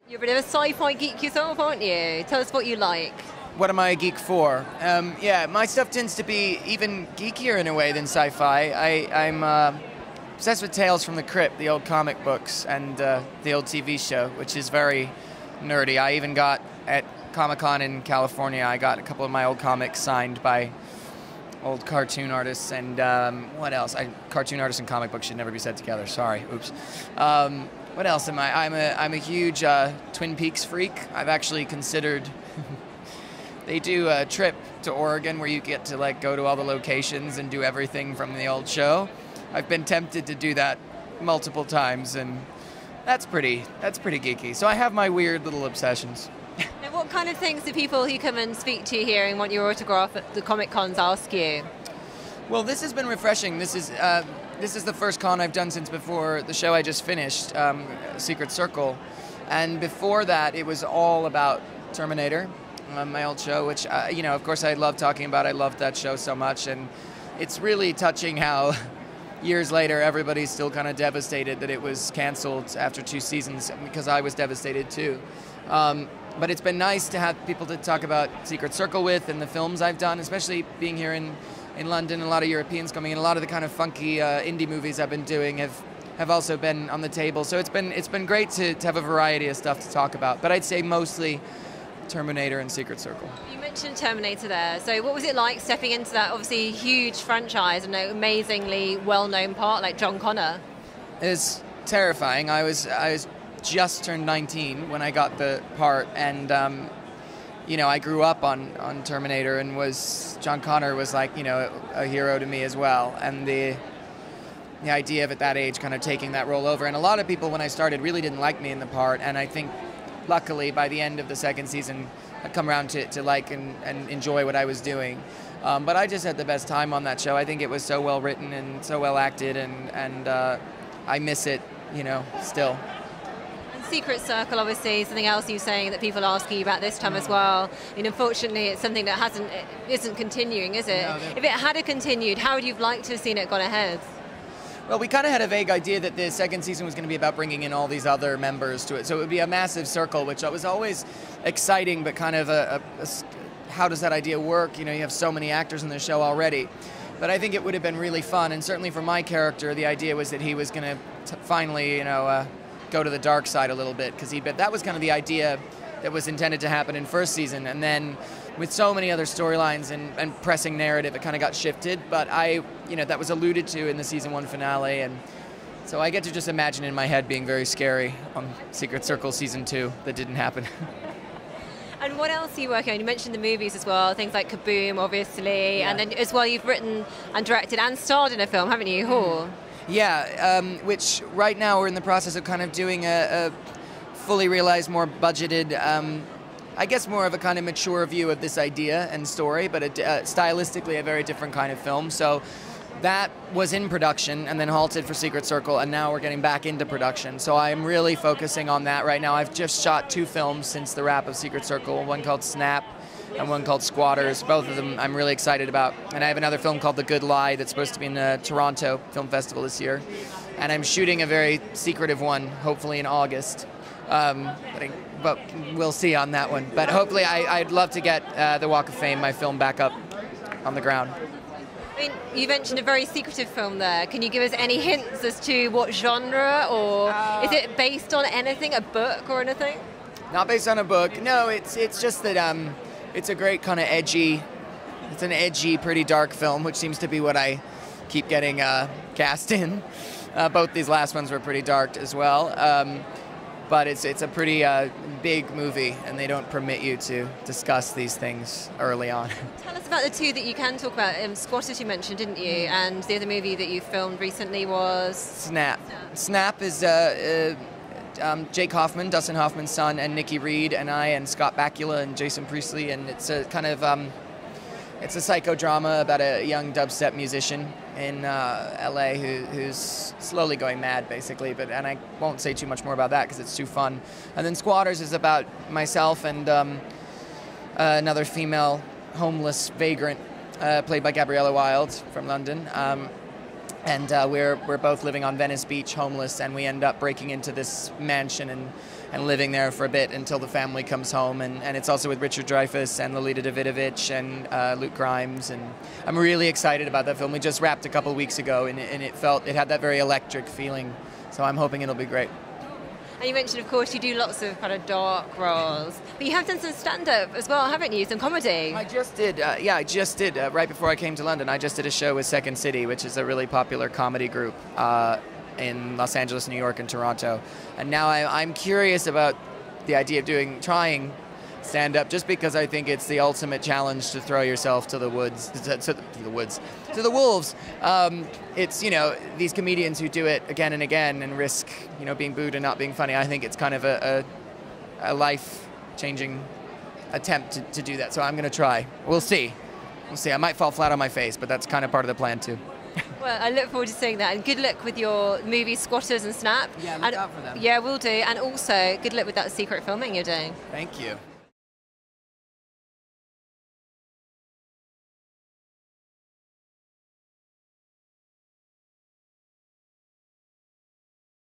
You're a bit of a sci-fi geek yourself, aren't you? Tell us what you like. What am I a geek for? Yeah, my stuff tends to be even geekier in a way than sci-fi. I'm obsessed with Tales from the Crypt, the old comic books, and the old TV show, which is very nerdy. I even got, at Comic-Con in California, I got a couple of my old comics signed by old cartoon artists, and what else? Cartoon artists and comic books should never be said together, sorry, oops. What else am I? I'm a huge Twin Peaks freak. I've actually considered... They do a trip to Oregon where you get to like go to all the locations and do everything from the old show. I've been tempted to do that multiple times, and that's pretty geeky. So I have my weird little obsessions. And what kind of things do people who come and speak to you here and want your autograph at the Comic Cons ask you? Well, this has been refreshing. This is the first con I've done since before the show I just finished, Secret Circle, and before that it was all about Terminator. My old show, which, of course I love talking about. I loved that show so much, and it's really touching how years later everybody's still kind of devastated that it was canceled after 2 seasons, because I was devastated too. But it's been nice to have people to talk about Secret Circle with and the films I've done, especially being here in London. A lot of Europeans coming in. A lot of the kind of funky indie movies I've been doing have also been on the table. So it's been great to have a variety of stuff to talk about. But I'd say mostly Terminator and Secret Circle. You mentioned Terminator there. So what was it like stepping into that obviously huge franchise and an amazingly well-known part like John Connor? It was terrifying. I was just turned 19 when I got the part, and I grew up on Terminator, and John Connor was like a hero to me as well, and the idea of at that age kind of taking that role over. And a lot of people when I started really didn't like me in the part, and I think luckily, by the end of the second season, I'd come around to like and enjoy what I was doing. But I just had the best time on that show. I think it was so well written and so well acted, and I miss it, still. And Secret Circle, obviously, something else you're saying that people ask you about this time as well. Unfortunately, it's something that isn't continuing, is it? No, if it had continued, how would you have liked to have seen it gone ahead? Well, we kind of had a vague idea that the second season was going to be about bringing in all these other members to it. So it would be a massive circle, which was always exciting, but kind of how does that idea work? You have so many actors in the show already. But I think it would have been really fun, and certainly for my character, the idea was that he was going to finally, go to the dark side a little bit, because that was kind of the idea that was intended to happen in first season, and then with so many other storylines and pressing narrative, it kind of got shifted. But that was alluded to in the season 1 finale, and so I get to just imagine in my head being very scary on Secret Circle season 2 that didn't happen. And what else are you working on? You mentioned the movies as well, things like Kaboom, obviously, yeah. And then as well you've written and directed and starred in a film, haven't you? Ooh. Yeah, which right now we're in the process of kind of doing a fully realized, more budgeted, I guess more of a kind of mature view of this idea and story, but stylistically a very different kind of film. So that was in production and then halted for Secret Circle, and now we're getting back into production. So I'm really focusing on that right now. I've just shot 2 films since the wrap of Secret Circle, one called Snap and one called Squatters. Both of them I'm really excited about. And I have another film called The Good Lie that's supposed to be in the Toronto Film Festival this year. And I'm shooting a very secretive one, hopefully in August. But we'll see on that one. But hopefully I'd love to get the Walk of Fame, my film, back up on the ground. I mean, you mentioned a very secretive film there. Can you give us any hints as to what genre, or is it based on anything, a book or anything? Not based on a book. No, it's just that it's a great kind of edgy, it's an edgy, pretty dark film, which seems to be what I keep getting cast in. Both these last ones were pretty dark as well. But it's a pretty big movie, and they don't permit you to discuss these things early on. Tell us about the 2 that you can talk about. Squatters you mentioned, didn't you? And the other movie that you filmed recently was... Snap. Snap is Jake Hoffman, Dustin Hoffman's son, and Nikki Reed, and I, and Scott Bakula, and Jason Priestley, and it's a kind of... It's a psychodrama about a young dubstep musician in LA who's slowly going mad, basically. And I won't say too much more about that because it's too fun. And then Squatters is about myself and another female homeless vagrant played by Gabriella Wilde from London. And we're both living on Venice Beach, homeless, and we end up breaking into this mansion and living there for a bit until the family comes home. And it's also with Richard Dreyfuss and Lolita Davidovich and Luke Grimes. And I'm really excited about that film. We just wrapped a couple of weeks ago, and it had that very electric feeling. So I'm hoping it'll be great. And you mentioned, of course, you do lots of kind of dark roles, but you have done some stand-up as well, haven't you? Some comedy. I just did. Right before I came to London, I just did a show with Second City, which is a really popular comedy group in Los Angeles, New York, and Toronto. And now I'm curious about the idea of trying stand-up, just because I think it's the ultimate challenge to throw yourself to the woods, to the wolves. It's, these comedians who do it again and again and risk, being booed and not being funny. I think it's kind of a life-changing attempt to do that. So I'm going to try. We'll see. I might fall flat on my face, but that's kind of part of the plan too. Well, I look forward to seeing that, and good luck with your movie Squatters and Snap. Yeah, look out for them. Yeah, we'll do. And also, good luck with that secret filming you're doing. Thank you.